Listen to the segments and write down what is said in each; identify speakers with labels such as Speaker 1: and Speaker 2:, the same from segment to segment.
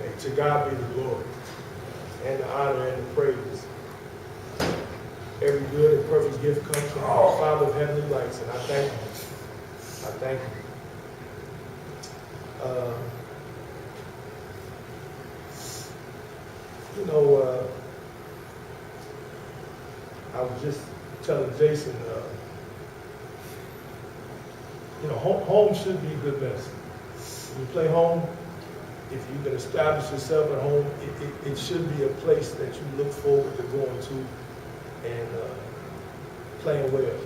Speaker 1: And to God be the glory and the honor and the praise. Every good and perfect gift comes from our Father of heavenly lights, and I thank Him. I thank Him. I was just telling Jason, home should be good medicine. When you play home, if you can establish yourself at home, it should be a place that you look forward to going to and playing well.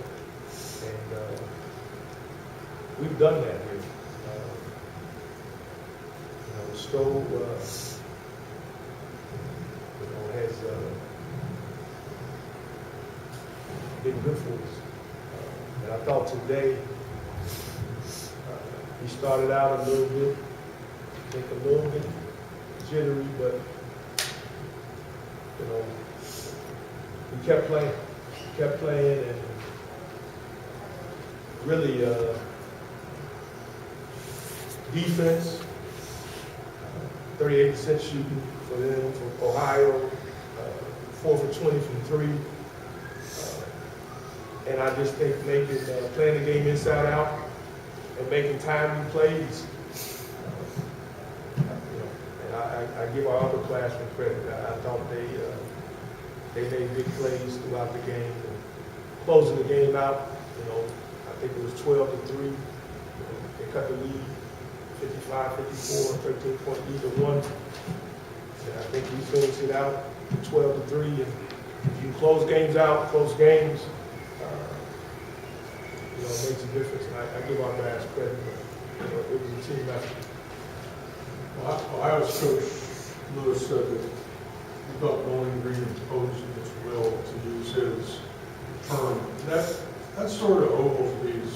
Speaker 1: And we've done that here. Stowe has been good for us. And I thought today, he started out a little bit, I think a little bit jittery, but, we kept playing, and really defense, 38% shooting for them from Ohio, 4 for 20 from 3. And I just think playing the game inside out and making timely plays. And I give our other classmen credit. I thought they made big plays throughout the game. And closing the game out, I think it was 12-3. They cut the lead, 55-54, 13-point lead to 1. And I think we finished it out 12-3. And if you close games out, close games, it makes a difference. And I give our guys credit, but it was a team effort.
Speaker 2: Well, Ohio's coach Louis said that he felt Bowling Green imposed its will, to use his term. That sort of oversees.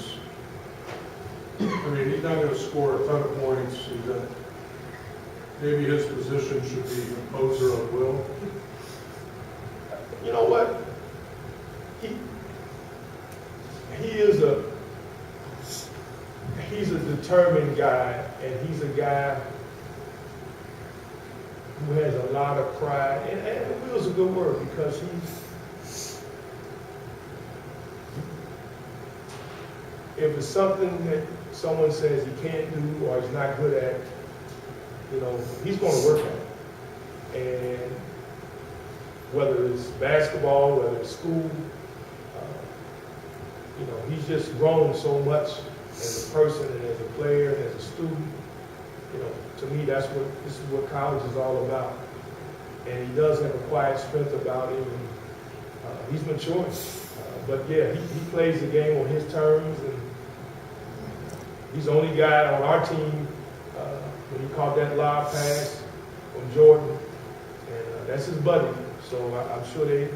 Speaker 2: I mean, he's not going to score a ton of points. Maybe his position should be imposer of will.
Speaker 1: You know what? He's a determined guy, and he's a guy who has a lot of pride, and will's a good word, because if it's something that someone says he can't do or he's not good at, he's going to work at it. And whether it's basketball, whether it's school, he's just grown so much as a person and as a player and as a student. To me, this is what college is all about. And he does have a quiet strength about him. And, he's maturing. But yeah, he plays the game on his terms, and he's the only guy on our team when he caught that lob pass from Jordan, and that's his buddy. So I'm sure they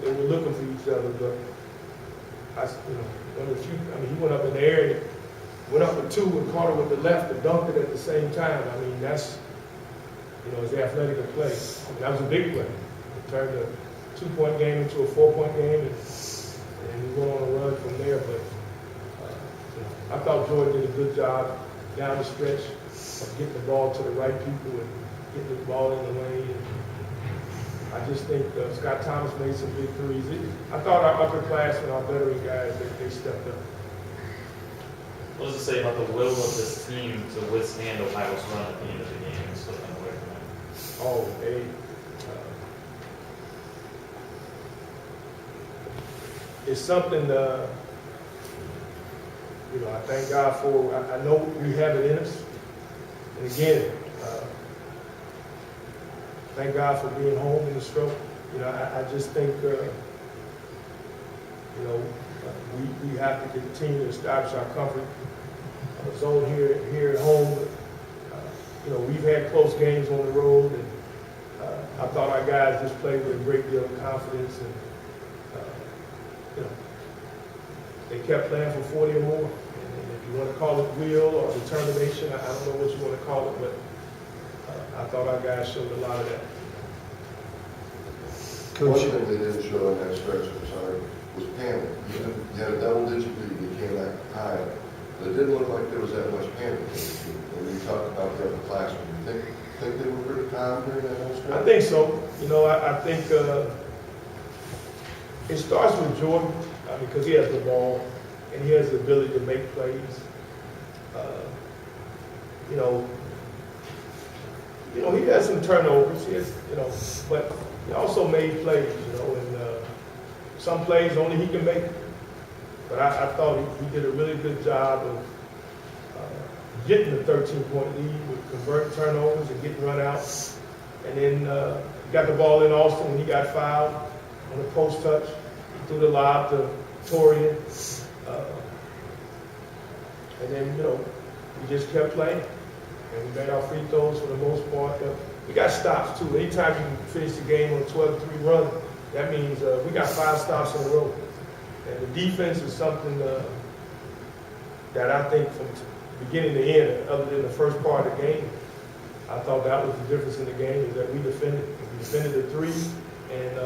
Speaker 1: were looking for each other. But one of the few. I mean, he went up in the air and went up with 2 and caught it with the left and dunked it at the same time. I mean, that's his athletic play. I mean, that was a big play. It turned a 2-point game into a 4-point game, and we went on a run from there. But I thought Jordan did a good job down the stretch of getting the ball to the right people and getting the ball in the lane. And I just think Scott Thomas made some big threes. I thought our upperclassmen, our veteran guys, they stepped up.
Speaker 3: What does it say about the will of this team to withstand Ohio's run at the end of the game and slipping away from it?
Speaker 1: It's something, I thank God for. I know we have it in us. And again, thank God for being home in the stroke. I just think, we have to continue to establish our comfort zone here at home. We've had close games on the road, and I thought our guys just played with a great deal of confidence, and they kept playing for 40 or more. And if you want to call it will or determination, I don't know what you want to call it, but I thought our guys showed a lot of that.
Speaker 4: One thing they didn't show in that stretch, was panic. You had a double-digit lead, you came back high, But it didn't look like there was that much panic. When you talked about the upperclassmen, you think they were pretty calm during that whole stretch?
Speaker 1: I think so. You know, I think it starts with Jordan, because he has the ball and he has the ability to make plays. He had some turnovers. He has, but he also made plays. And some plays only he can make. But I thought he did a really good job of getting the 13-point lead with converting turnovers and getting run out. And then got the ball in Austin when he got fouled on the post touch. He threw the lob to Torian. And then, we just kept playing. And we made our free throws for the most part. But we got stops, too. Anytime you finish the game on a 12-3 run, that means we got 5 stops in a row. And the defense is something that I think from beginning to end, other than the first part of the game, I thought that was the difference in the game, is that we defended. We defended the 3, and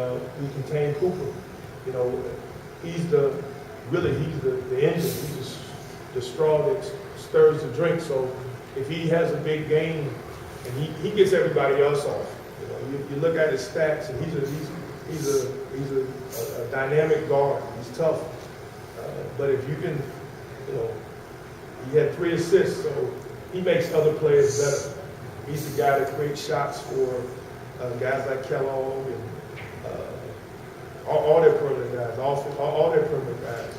Speaker 1: we contained Cooper. He's the engine. He's the straw that stirs the drink. So if he has a big game, and he gets everybody else off. You look at his stats, and he's a dynamic guard. He's tough. But if you can, he had 3 assists, so he makes other players better. He's the guy that creates shots for guys like Kellogg and all their perimeter guys, all their perimeter guys.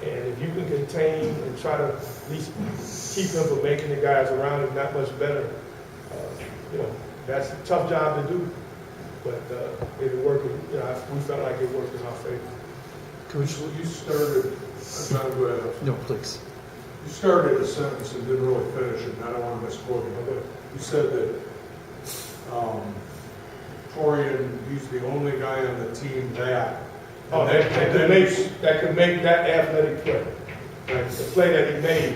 Speaker 1: And if you can contain and try to at least keep him from making the guys around him that much better, that's a tough job to do. But it worked. We felt like it worked in our favor.
Speaker 2: Coach, you started, I'm go ahead.
Speaker 5: No, please.
Speaker 2: You started a sentence and didn't really finish it, and I don't want to misquote you. But you said that Torian, he's the only guy on the team that.
Speaker 1: That could make that athletic play. The play that he made.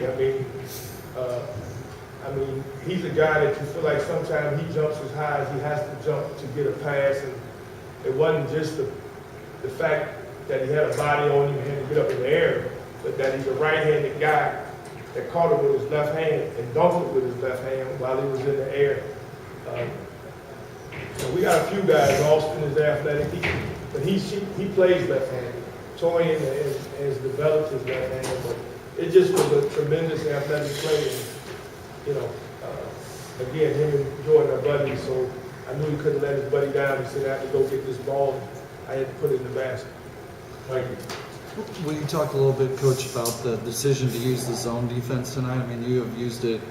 Speaker 1: He's a guy that you feel like sometimes he jumps as high as he has to jump to get a pass, and it wasn't just the fact that he had a body on him and had to get up in the air, but that he's a right-handed guy that caught it with his left hand and dunked it with his left hand while he was in the air. So we got a few guys. Austin is athletic, but he plays left-handed. Torian has developed his left hand, but it just was a tremendous athletic play. Again, him and Jordan are buddies, so I knew he couldn't let his buddy down. He said, I have to go get this ball. I had to put it in the basket.
Speaker 2: Thank you.
Speaker 5: Will you talk a little bit, Coach, about the decision to use the zone defense tonight? You have used it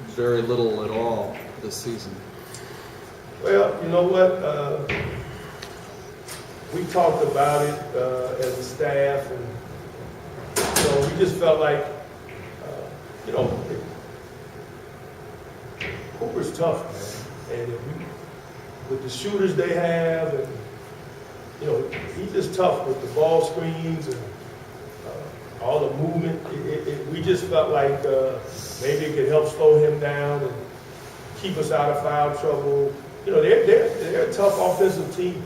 Speaker 5: very little at all this season.
Speaker 1: Well, you know what? We talked about it as a staff, and we just felt like, Cooper's tough, man. And with the shooters they have, and he's just tough with the ball screens and all the movement. We just felt like maybe it could help slow him down and keep us out of foul trouble. They're a tough offensive team.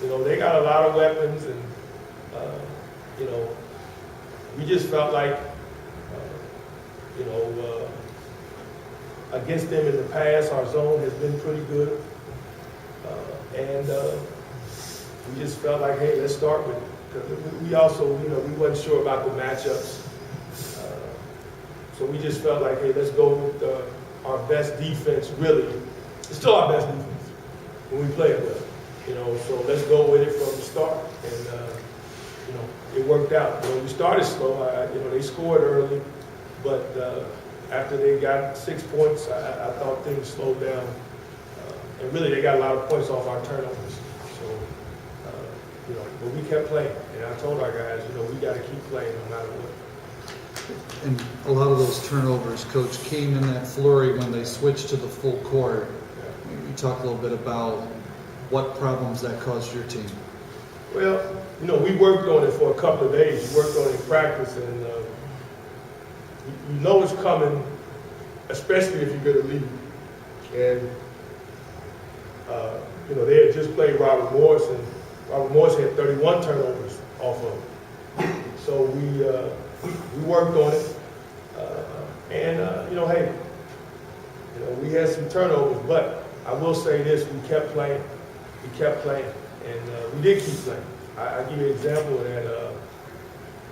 Speaker 1: They got a lot of weapons, and we just felt like against them in the past, our zone has been pretty good, and we just felt like, hey, let's start with it. Because we also, we wasn't sure about the matchups, so we just felt like, hey, let's go with our best defense. Really, it's still our best defense when we play it well. So let's go with it from the start, and it worked out. We started slow. They scored early, but after they got 6 points, I thought things slowed down. And really, they got a lot of points off our turnovers. So, but we kept playing. And I told our guys, we got to keep playing no matter what.
Speaker 5: And a lot of those turnovers, Coach, came in that flurry when they switched to the full court.
Speaker 1: Yeah.
Speaker 5: Maybe talk a little bit about what problems that caused your team.
Speaker 1: Well, we worked on it for a couple of days. We worked on it in practice, and you know it's coming, especially if you get a lead. And, they had just played Robert Morris, and Robert Morris had 31 turnovers off of him. So we worked on it. And, hey, we had some turnovers, but I will say this, we kept playing. We kept playing, and we did keep playing. I'll give you an example of that.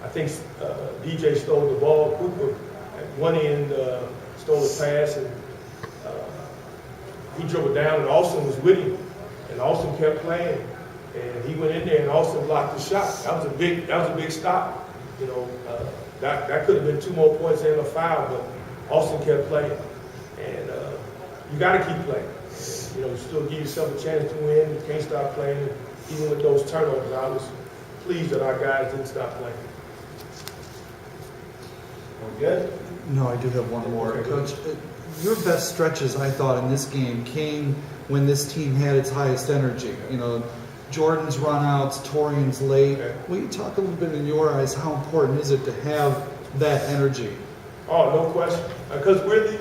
Speaker 1: I think DJ stole the ball. Cooper at one end stole a pass, and he dribbled down, and Austin was with him. And Austin kept playing, and he went in there, and Austin blocked the shot. That was a big stop. That could have been 2 more points and a foul, but Austin kept playing. And you got to keep playing. And, still give yourself a chance to win. You can't stop playing. Even with those turnovers, I was pleased that our guys didn't stop playing.
Speaker 4: Good?
Speaker 5: No, I do have one more. Coach, your best stretches, I thought, in this game came when this team had its highest energy. Jordan's runouts, Torian's late.
Speaker 1: Okay.
Speaker 5: Will you talk a little bit in your eyes, how important is it to have that energy?
Speaker 1: Oh, no question. Because really,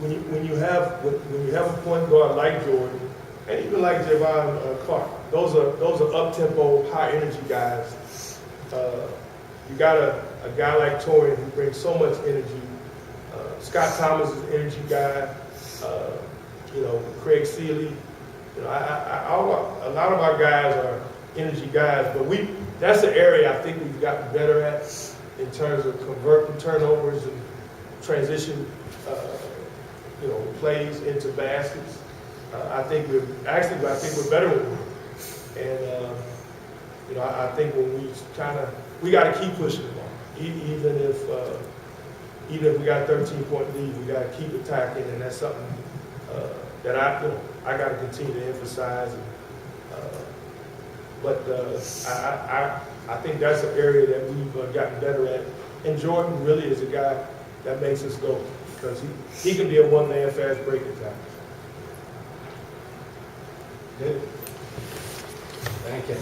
Speaker 1: when you have a point guard like Jordan, and even like Javon Clark, those are up-tempo, high-energy guys. You got a guy like Torian who brings so much energy. Scott Thomas is an energy guy. Craig Seeley. A lot of our guys are energy guys, but that's an area I think we've gotten better at in terms of converting turnovers and transition, plays into baskets. I think we're better with them. And I think when we got to keep pushing the ball, even if we got a 13-point lead, we got to keep attacking, and that's something that I got to continue to emphasize. But I think that's an area that we've gotten better at. And Jordan really is a guy that makes us go, because he can be a one-man fast break attack.
Speaker 4: Good. Thank you.